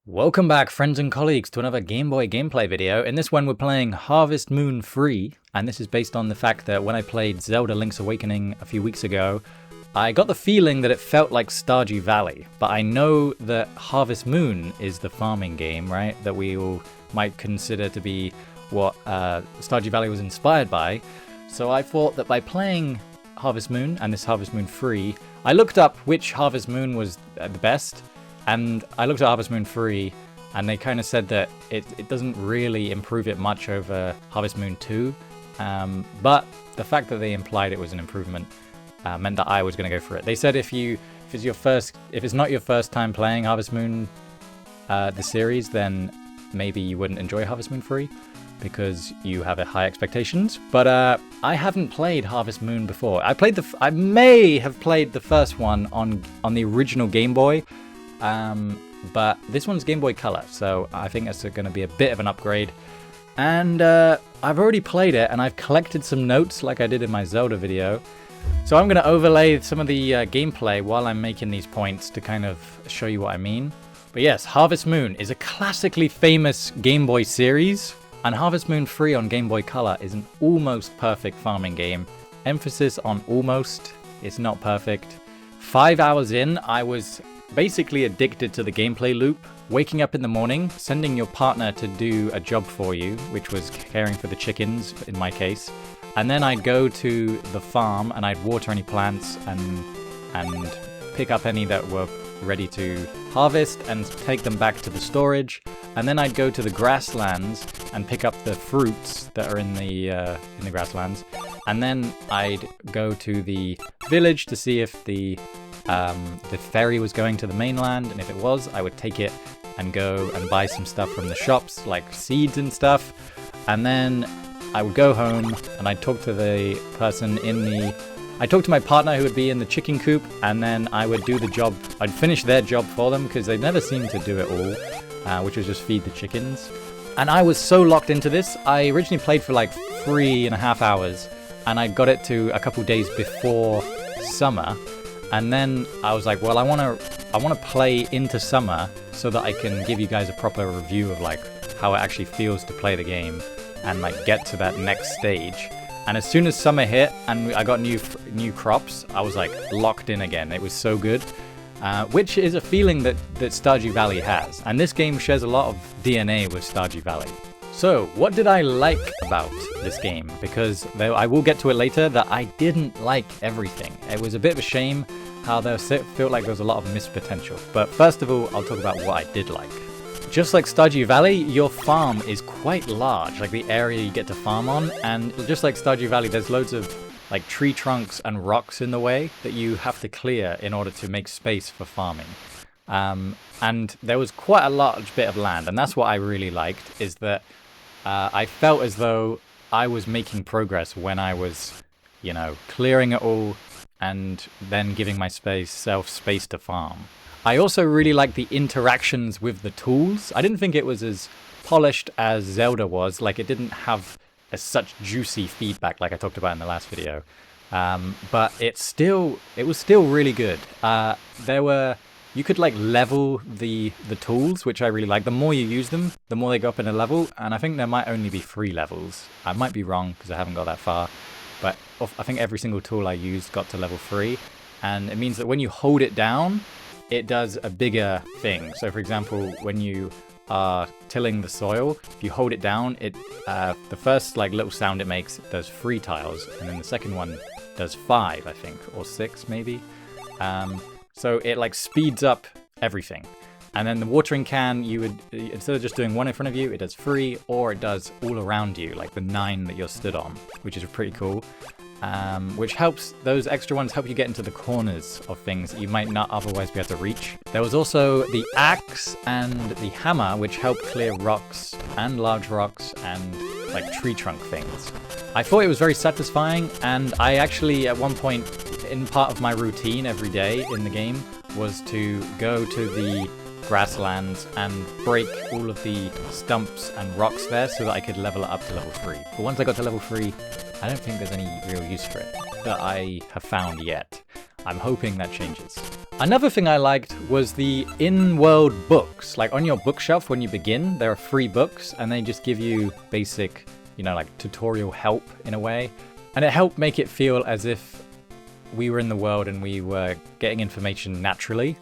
Welcome back, friends and colleagues, to another Game Boy gameplay video. In this one we're playing Harvest Moon Free, and this is based on the fact that when I played Zelda Link's Awakening a few weeks ago, I got the feeling that it felt like Stardew Valley, but I know that Harvest Moon is the farming game, right, that we all might consider to be what Stardew Valley was inspired by. So I thought that by playing Harvest Moon, and this Harvest Moon Free, I looked up which Harvest Moon was the best, and I looked at Harvest Moon 3, and they kind of said that it doesn't really improve it much over Harvest Moon 2. But the fact that they implied it was an improvement meant that I was going to go for it. They said if it's not your first time playing Harvest Moon, the series, then maybe you wouldn't enjoy Harvest Moon 3 because you have high expectations. But I haven't played Harvest Moon before. I may have played the first one on the original Game Boy. But this one's Game Boy Color, so I think that's going to be a bit of an upgrade. And I've already played it, and I've collected some notes like I did in my Zelda video. So I'm going to overlay some of the gameplay while I'm making these points to kind of show you what I mean. But yes, Harvest Moon is a classically famous Game Boy series, and Harvest Moon 3 on Game Boy Color is an almost perfect farming game. Emphasis on almost, it's not perfect. 5 hours in, I was basically addicted to the gameplay loop. Waking up in the morning, sending your partner to do a job for you, which was caring for the chickens in my case, and then I'd go to the farm and I'd water any plants and pick up any that were ready to harvest and take them back to the storage, and then I'd go to the grasslands and pick up the fruits that are in the grasslands, and then I'd go to the village to see if the ferry was going to the mainland, and if it was, I would take it and go and buy some stuff from the shops, like seeds and stuff, and then I would go home and I'd talk to the person I'd talk to my partner who would be in the chicken coop, and then I would do the job. I'd finish their job for them because they never seemed to do it all, which was just feed the chickens. And I was so locked into this. I originally played for like 3.5 hours, and I got it to a couple days before summer. And then I was like, well, I want to play into summer so that I can give you guys a proper review of like how it actually feels to play the game and like get to that next stage. And as soon as summer hit and I got new crops, I was like locked in again. It was so good, which is a feeling that Stardew Valley has. And this game shares a lot of DNA with Stardew Valley. So, what did I like about this game? Because I will get to it later, that I didn't like everything. It was a bit of a shame how there felt like there was a lot of missed potential. But first of all, I'll talk about what I did like. Just like Stardew Valley, your farm is quite large, like the area you get to farm on. And just like Stardew Valley, there's loads of like tree trunks and rocks in the way that you have to clear in order to make space for farming. And there was quite a large bit of land, and that's what I really liked, is that I felt as though I was making progress when I was, clearing it all and then giving myself space to farm. I also really liked the interactions with the tools. I didn't think it was as polished as Zelda was. Like, it didn't have such juicy feedback like I talked about in the last video. But it was still really good. You could like level the tools, which I really like. The more you use them, the more they go up in a level, and I think there might only be 3 levels. I might be wrong because I haven't got that far, but I think every single tool I used got to level 3, and it means that when you hold it down, it does a bigger thing. So for example, when you are tilling the soil, if you hold it down, the first like little sound it makes does 3 tiles, and then the second one does 5, I think, or 6 maybe. So it like speeds up everything. And then the watering can, you would, instead of just doing 1 in front of you, it does 3, or it does all around you, like the 9 that you're stood on, which is pretty cool. Which helps, those extra ones help you get into the corners of things that you might not otherwise be able to reach. There was also the axe and the hammer, which help clear rocks and large rocks and like tree trunk things. I thought it was very satisfying, and I actually at one point in part of my routine every day in the game was to go to the grasslands and break all of the stumps and rocks there so that I could level it up to level 3. But once I got to level 3, I don't think there's any real use for it that I have found yet. I'm hoping that changes. Another thing I liked was the in-world books. Like on your bookshelf when you begin, there are free books and they just give you basic, like tutorial help in a way. And it helped make it feel as if we were in the world and we were getting information naturally.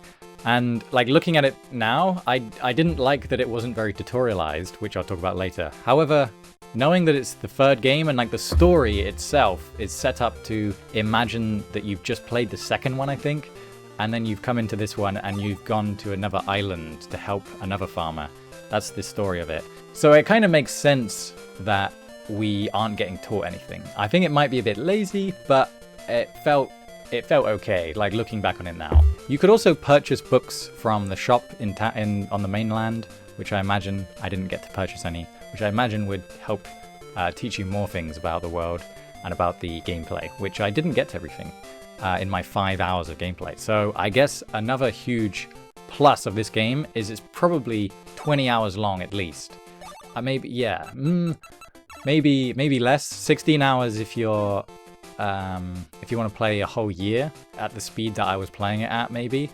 And like looking at it now, I didn't like that it wasn't very tutorialized, which I'll talk about later. However, knowing that it's the third game and like the story itself is set up to imagine that you've just played the second one, I think, and then you've come into this one and you've gone to another island to help another farmer. That's the story of it. So it kind of makes sense that we aren't getting taught anything. I think it might be a bit lazy, but it felt okay, like looking back on it now. You could also purchase books from the shop on the mainland, which I imagine, I didn't get to purchase any, which I imagine would help teach you more things about the world and about the gameplay, which I didn't get to everything in my 5 hours of gameplay. So I guess another huge plus of this game is it's probably 20 hours long at least. Maybe less, 16 hours if you want to play a whole year at the speed that I was playing it at, maybe.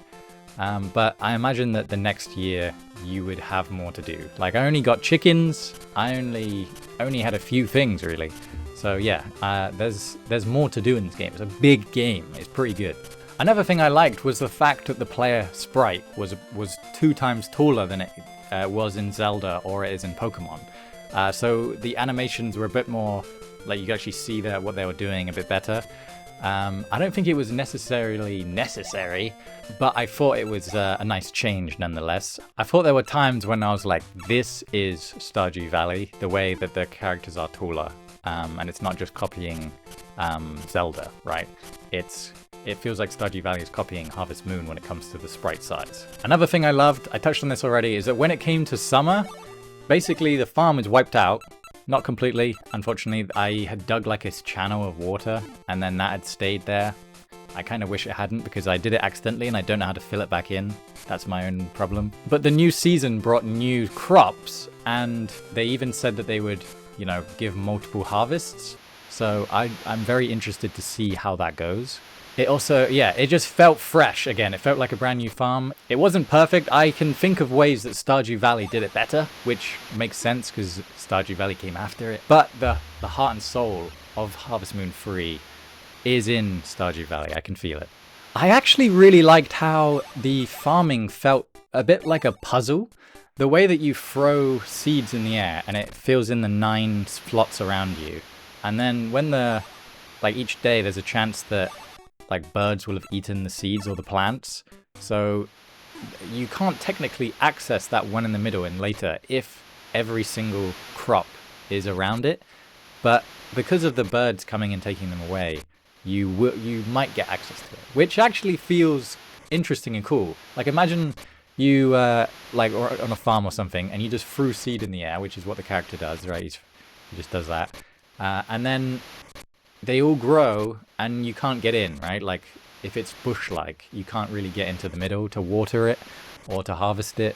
But I imagine that the next year you would have more to do. Like I only got chickens. I only had a few things really. So yeah, there's more to do in this game. It's a big game. It's pretty good. Another thing I liked was the fact that the player sprite was 2 times taller than it was in Zelda or it is in Pokemon. So the animations were a bit more, like you could actually see what they were doing a bit better. I don't think it was necessarily necessary, but I thought it was a nice change nonetheless. I thought there were times when I was like, this is Stardew Valley, the way that the characters are taller. And it's not just copying Zelda, right? It feels like Stardew Valley is copying Harvest Moon when it comes to the sprite size. Another thing I loved, I touched on this already, is that when it came to summer, basically the farm was wiped out. Not completely, unfortunately. I had dug like this channel of water and then that had stayed there. I kind of wish it hadn't because I did it accidentally and I don't know how to fill it back in. That's my own problem. But the new season brought new crops and they even said that they would, give multiple harvests. So I'm very interested to see how that goes. It also, it just felt fresh again. It felt like a brand new farm. It wasn't perfect. I can think of ways that Stardew Valley did it better, which makes sense because Stardew Valley came after it. But the heart and soul of Harvest Moon 3 is in Stardew Valley. I can feel it. I actually really liked how the farming felt a bit like a puzzle. The way that you throw seeds in the air and it fills in the 9 slots around you. And then when each day there's a chance that birds will have eaten the seeds or the plants. So you can't technically access that one in the middle and later if every single crop is around it. But because of the birds coming and taking them away, you might get access to it, which actually feels interesting and cool. Like imagine you or on a farm or something and you just threw seed in the air, which is what the character does, right? He just does that. And then they all grow and you can't get in, right? Like if it's bush-like, you can't really get into the middle to water it or to harvest it.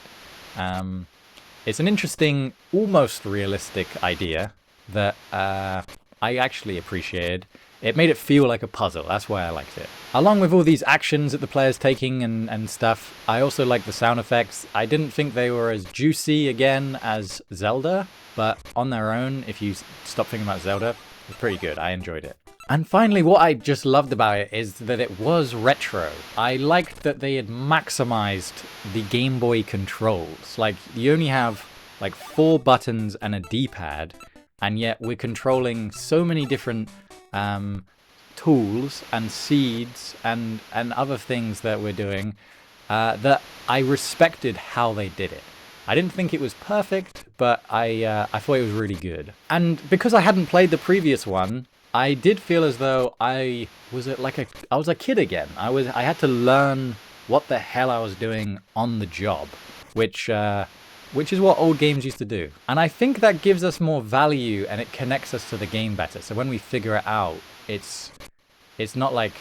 It's an interesting, almost realistic idea that I actually appreciated. It made it feel like a puzzle. That's why I liked it. Along with all these actions that the player's taking and stuff, I also like the sound effects. I didn't think they were as juicy again as Zelda, but on their own, if you stop thinking about Zelda, it's pretty good. I enjoyed it. And finally, what I just loved about it is that it was retro. I liked that they had maximized the Game Boy controls. Like, you only have 4 buttons and a D-pad, and yet we're controlling so many different tools and seeds and other things that we're doing that I respected how they did it. I didn't think it was perfect, but I thought it was really good. And because I hadn't played the previous one, I did feel as though I was a kid again. I had to learn what the hell I was doing on the job, which is what old games used to do. And I think that gives us more value and it connects us to the game better. So when we figure it out, it's not like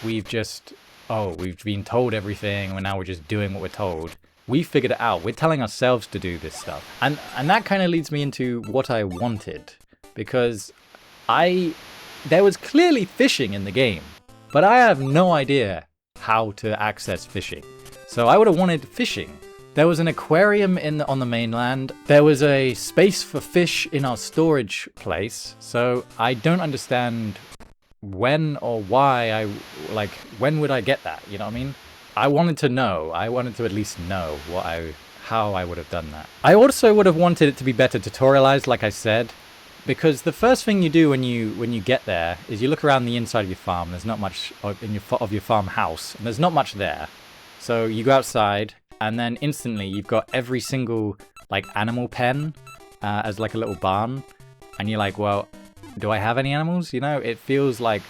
we've been told everything and now we're just doing what we're told. We figured it out. We're telling ourselves to do this stuff. And that kind of leads me into what I wanted. Because there was clearly fishing in the game, but I have no idea how to access fishing. So I would have wanted fishing. There was an aquarium on the mainland. There was a space for fish in our storage place. So I don't understand when or why when would I get that? You know what I mean? I wanted to know. I wanted to at least know how I would have done that. I also would have wanted it to be better tutorialized, like I said, because the first thing you do when you get there is you look around the inside of your farm. There's not much of your farmhouse, and there's not much there. So you go outside, and then instantly you've got every single animal pen as like a little barn, and you're like, well, do I have any animals? You know, it feels like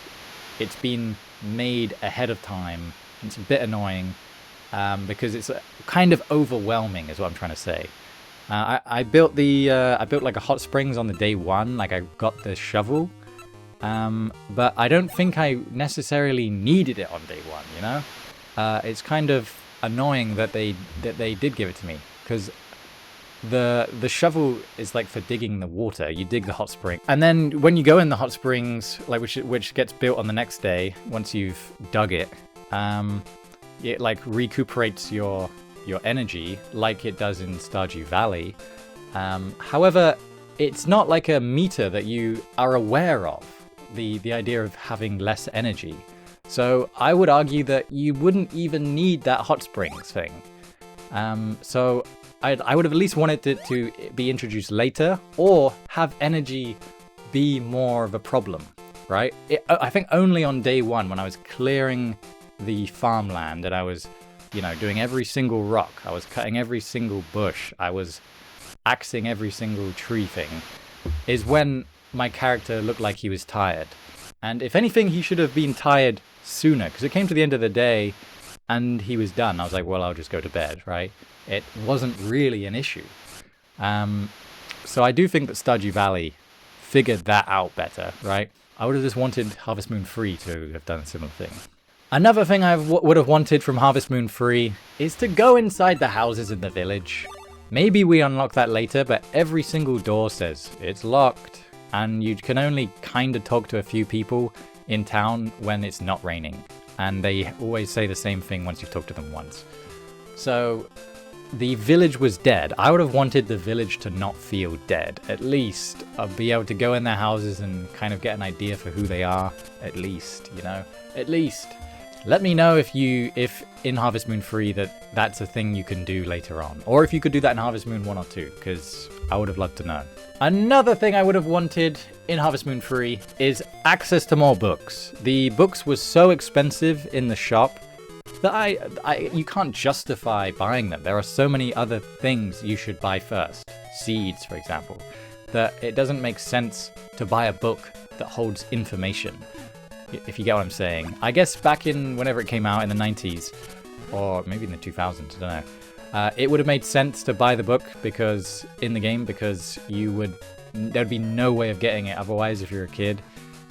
it's been made ahead of time. It's a bit annoying because it's kind of overwhelming, is what I'm trying to say. I built like a hot springs on the day one, like I got the shovel, but I don't think I necessarily needed it on day one. You know, it's kind of annoying that they did give it to me, because the shovel is like for digging the water. You dig the hot spring, and then when you go in the hot springs, like which gets built on the next day once you've dug it, it like recuperates your energy like it does in Stardew Valley. However, it's not like a meter that you are aware of, the idea of having less energy. So I would argue that you wouldn't even need that hot springs thing. So I would have at least wanted it to be introduced later, or have energy be more of a problem, right? I think only on day one, when I was clearing the farmland and I was, doing every single rock, I was cutting every single bush, I was axing every single tree thing, is when my character looked like he was tired. And if anything, he should have been tired sooner, because it came to the end of the day and he was done. I was like, well, I'll just go to bed, right? It wasn't really an issue. So I do think that Stardew Valley figured that out better, right? I would have just wanted Harvest Moon 3 to have done a similar thing. Another thing I would have wanted from Harvest Moon 3 is to go inside the houses in the village. Maybe we unlock that later, but every single door says it's locked, and you can only kind of talk to a few people in town when it's not raining, and they always say the same thing once you've talked to them once. So the village was dead. I would have wanted the village to not feel dead. At least be able to go in their houses and kind of get an idea for who they are. At least, at least. Let me know if in Harvest Moon 3 that's a thing you can do later on, or if you could do that in Harvest Moon 1 or 2, because I would have loved to know. Another thing I would have wanted in Harvest Moon 3 is access to more books. The books were so expensive in the shop that you can't justify buying them. There are so many other things you should buy first. Seeds, for example. That it doesn't make sense to buy a book that holds information. If you get what I'm saying. I guess back in whenever it came out in the 90s, or maybe in the 2000s, I don't know. It would have made sense to buy the book because there'd be no way of getting it otherwise if you're a kid.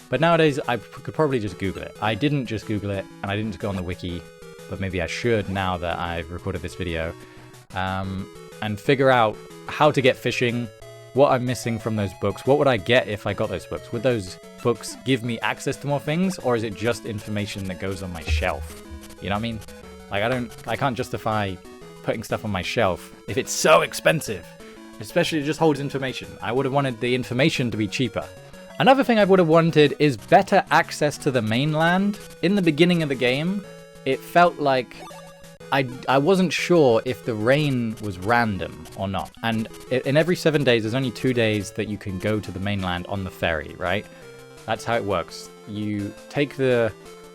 But nowadays, I could probably just Google it. I didn't just Google it, and I didn't just go on the wiki, but maybe I should now that I've recorded this video, and figure out how to get fishing, what I'm missing from those books. What would I get if I got those books? Would those books give me access to more things, or is it just information that goes on my shelf? You know what I mean? Like, I can't justify putting stuff on my shelf if it's so expensive, especially it just holds information. I would have wanted the information to be cheaper. Another thing I would have wanted is better access to the mainland. In the beginning of the game, it felt like I wasn't sure if the rain was random or not. And in every 7 days, there's only 2 days that you can go to the mainland on the ferry, right? That's how it works. You take the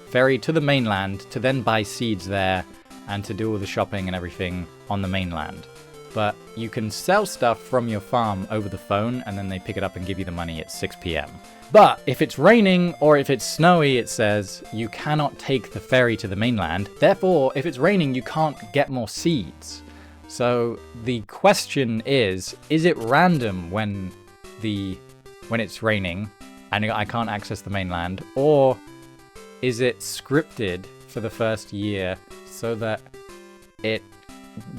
ferry to the mainland to then buy seeds there and to do all the shopping and everything on the mainland. But you can sell stuff from your farm over the phone, and then they pick it up and give you the money at 6 p.m. But if it's raining or if it's snowy, it says you cannot take the ferry to the mainland. Therefore, if it's raining, you can't get more seeds. So the question is it random when it's raining and I can't access the mainland, or is it scripted for the first year so that it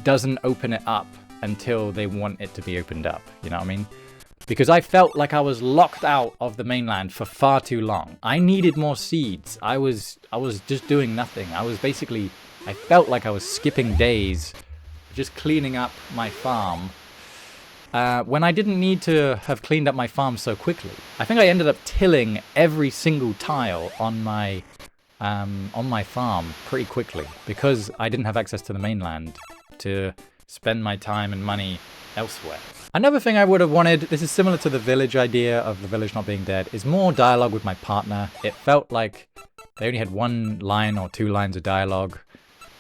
doesn't open it up until they want it to be opened up? You know what I mean? because I felt like I was locked out of the mainland for far too long. I needed more seeds. I was just doing nothing. I felt like I was skipping days, just cleaning up my farm, when I didn't need to have cleaned up my farm so quickly. I think I ended up tilling every single tile on my farm pretty quickly, because I didn't have access to the mainland to spend my time and money elsewhere. Another thing I would have wanted, this is similar to the village idea of the village not being dead, is more dialogue with my partner. It felt like they only had 1 line or 2 lines of dialogue,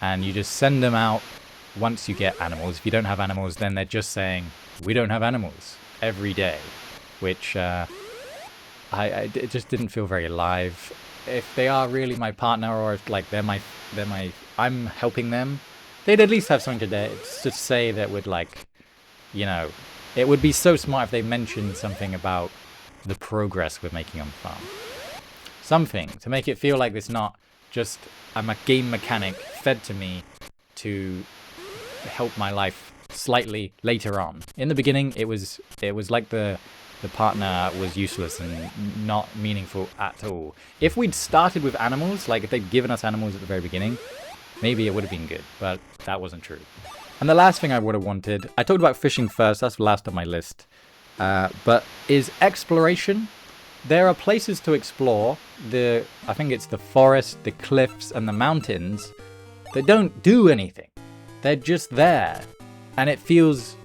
and you just send them out once you get animals. If you don't have animals, then they're just saying, we don't have animals, every day, which it just didn't feel very alive. If they are really my partner, or if like I'm helping them, they'd at least have something to say that would, like, you know, it would be so smart if they mentioned something about the progress we're making on the farm. Something to make it feel like it's not just I'm a game mechanic fed to me to help my life slightly later on. In the beginning, it was like the partner was useless and not meaningful at all. If we'd started with animals, like if they'd given us animals at the very beginning, maybe it would have been good, but that wasn't true. And the last thing I would have wanted, I talked about fishing first, that's last on my list, but is exploration. There are places to explore, I think it's the forest, the cliffs, and the mountains, that don't do anything. They're just there, and it feels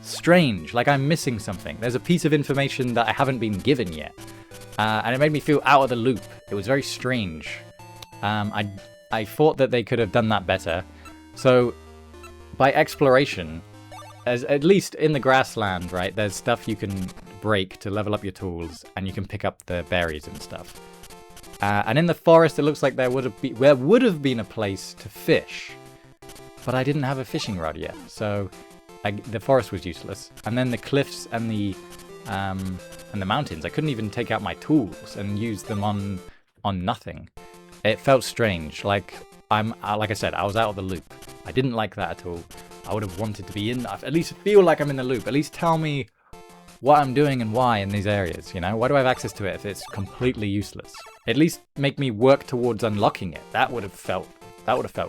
strange, like I'm missing something. There's a piece of information that I haven't been given yet, and it made me feel out of the loop. It was very strange. I thought that they could have done that better. So by exploration, as at least in the grassland, right, there's stuff you can break to level up your tools, and you can pick up the berries and stuff. And in the forest, it looks like there would have been a place to fish, but I didn't have a fishing rod yet, so the forest was useless. And then the cliffs and the mountains, I couldn't even take out my tools and use them on nothing. It felt strange, like I said, I was out of the loop. I didn't like that at all. I would have wanted to be at least feel like I'm in the loop. At least tell me what I'm doing and why in these areas, you know? Why do I have access to it if it's completely useless? At least make me work towards unlocking it. That would have felt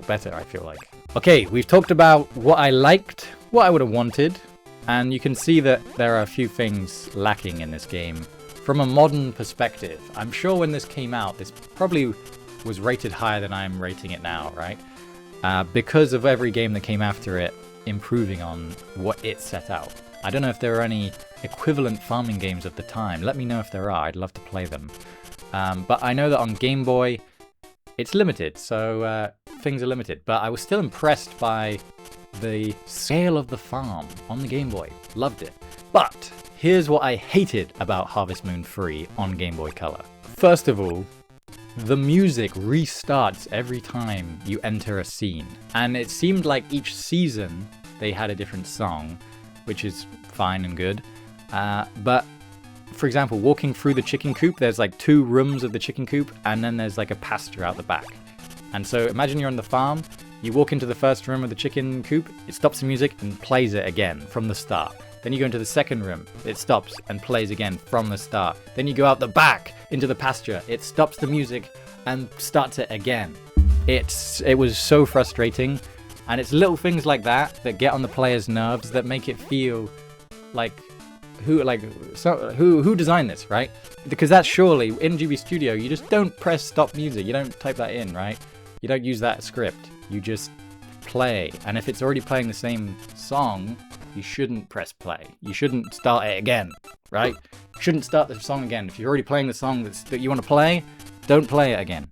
better, I feel like. Okay, we've talked about what I liked, what I would have wanted, and you can see that there are a few things lacking in this game. From a modern perspective, I'm sure when this came out, this probably was rated higher than I'm rating it now, right? Because of every game that came after it improving on what it set out. I don't know if there are any equivalent farming games of the time. Let me know if there are. I'd love to play them. But I know that on Game Boy, it's limited, so things are limited. But I was still impressed by the scale of the farm on the Game Boy. Loved it. But here's what I hated about Harvest Moon 3 on Game Boy Color. First of all, the music restarts every time you enter a scene. And it seemed like each season they had a different song, which is fine and good. But for example, walking through the chicken coop, there's like 2 rooms of the chicken coop, and then there's like a pasture out the back. And so imagine you're on the farm, you walk into the first room of the chicken coop, it stops the music and plays it again from the start. Then you go into the second room, it stops and plays again from the start. Then you go out the back into the pasture, it stops the music and starts it again. It was so frustrating, and it's little things like that that get on the player's nerves that make it feel like who designed this, right? Because that's surely in GB Studio, you just don't press stop music, you don't type that in, right? You don't use that script, you just play. And if it's already playing the same song, you shouldn't press play. You shouldn't start it again, right? You shouldn't start the song again. If you're already playing the song that you want to play, don't play it again.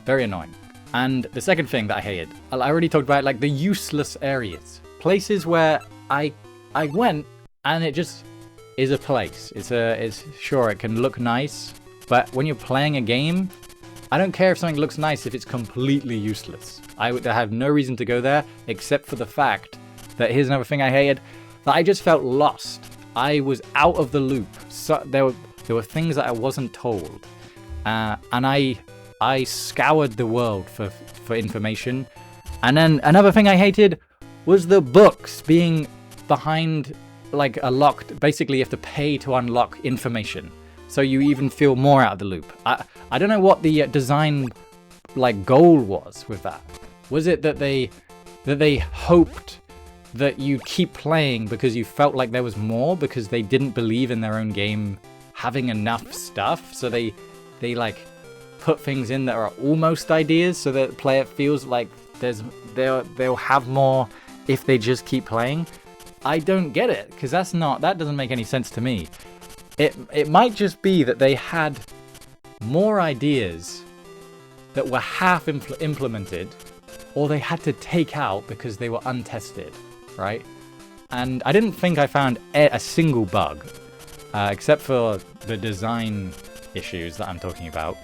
Very annoying. And the second thing that I hated, I already talked about, like the useless areas. Places where I went and it just is a place. It's sure, it can look nice, but when you're playing a game, I don't care if something looks nice if it's completely useless. I have no reason to go there except for the fact that, here's another thing I hated, that I just felt lost. I was out of the loop. So there were things that I wasn't told, and I scoured the world for information. And then another thing I hated was the books being behind like a locked, basically you have to pay to unlock information. So you even feel more out of the loop. I don't know what the design like goal was with that. Was it that they hoped that you keep playing because you felt like there was more, because they didn't believe in their own game having enough stuff, so they like put things in that are almost ideas so that the player feels like they'll have more if they just keep playing? I don't get it, because that doesn't make any sense to me. It might just be that they had more ideas that were half implemented, or they had to take out because they were untested, right? And I didn't think I found a single bug, except for the design issues that I'm talking about,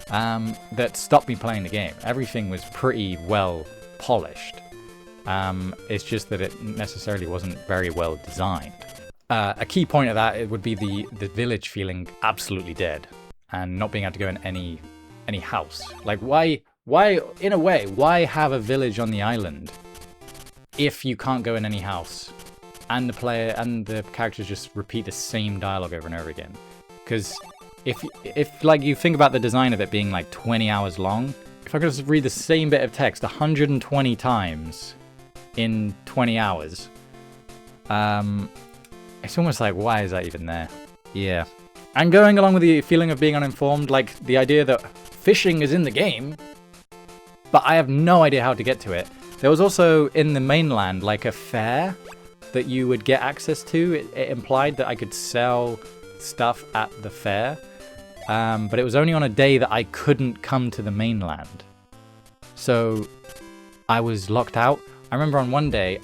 that stopped me playing the game. Everything was pretty well polished. It's just that it necessarily wasn't very well designed. A key point of that, it would be the village feeling absolutely dead and not being able to go in any house. Like why in a way, why have a village on the island if you can't go in any house and the player and the characters just repeat the same dialogue over and over again? Because if like you think about the design of it being like 20 hours long, if I could just read the same bit of text 120 times in 20 hours, it's almost like, why is that even there? Yeah. And going along with the feeling of being uninformed, like the idea that fishing is in the game, but I have no idea how to get to it. There was also in the mainland like a fair that you would get access to. It implied that I could sell stuff at the fair, but it was only on a day that I couldn't come to the mainland. So I was locked out. I remember on one day,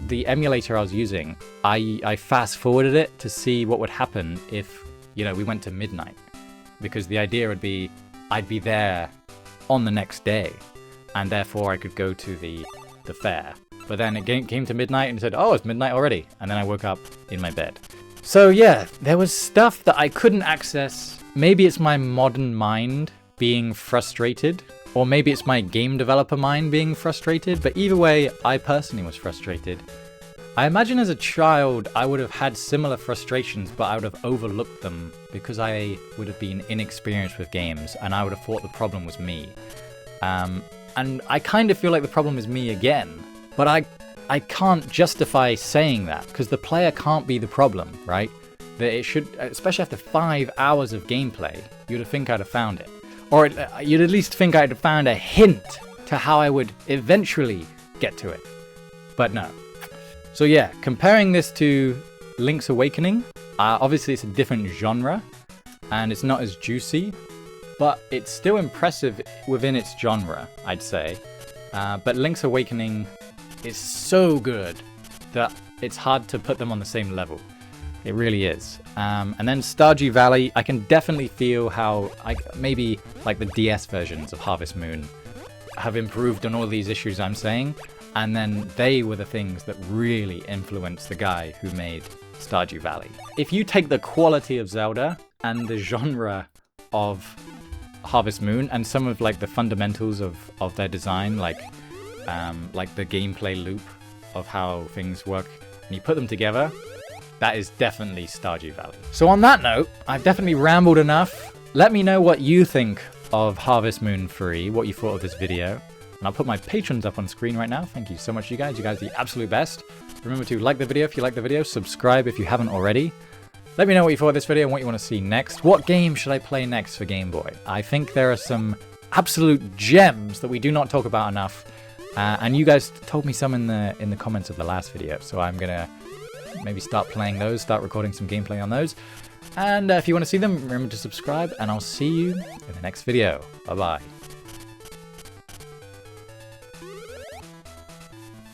the emulator I was using, I fast forwarded it to see what would happen if, we went to midnight. Because the idea would be, I'd be there on the next day, and therefore I could go to the fair. But then it came to midnight and said, oh, it's midnight already. And then I woke up in my bed. So yeah, there was stuff that I couldn't access. Maybe it's my modern mind being frustrated, or maybe it's my game developer mind being frustrated, but either way, I personally was frustrated. I imagine as a child, I would have had similar frustrations, but I would have overlooked them because I would have been inexperienced with games, and I would have thought the problem was me. And I kind of feel like the problem is me again, but I can't justify saying that, because the player can't be the problem, right? That it should, especially after 5 hours of gameplay, you'd have think I'd have found it. Or you'd at least think I'd have found a hint to how I would eventually get to it. But no. So yeah, comparing this to Link's Awakening, obviously it's a different genre, and it's not as juicy, but it's still impressive within its genre, I'd say. But Link's Awakening is so good that it's hard to put them on the same level. It really is. And then Stardew Valley, I can definitely feel how maybe like the DS versions of Harvest Moon have improved on all these issues I'm saying, and then they were the things that really influenced the guy who made Stardew Valley. If you take the quality of Zelda and the genre of Harvest Moon and some of like the fundamentals of their design, like the gameplay loop of how things work, and you put them together, that is definitely Stardew Valley. So on that note, I've definitely rambled enough. Let me know what you think of Harvest Moon 3, what you thought of this video. And I'll put my patrons up on screen right now. Thank you so much, you guys. You guys are the absolute best. Remember to like the video if you like the video, subscribe if you haven't already. Let me know what you thought of this video and what you want to see next. What game should I play next for Game Boy? I think there are some absolute gems that we do not talk about enough. And you guys told me some in the comments of the last video, so I'm gonna maybe start playing those, start recording some gameplay on those. And if you want to see them, remember to subscribe, and I'll see you in the next video. Bye-bye.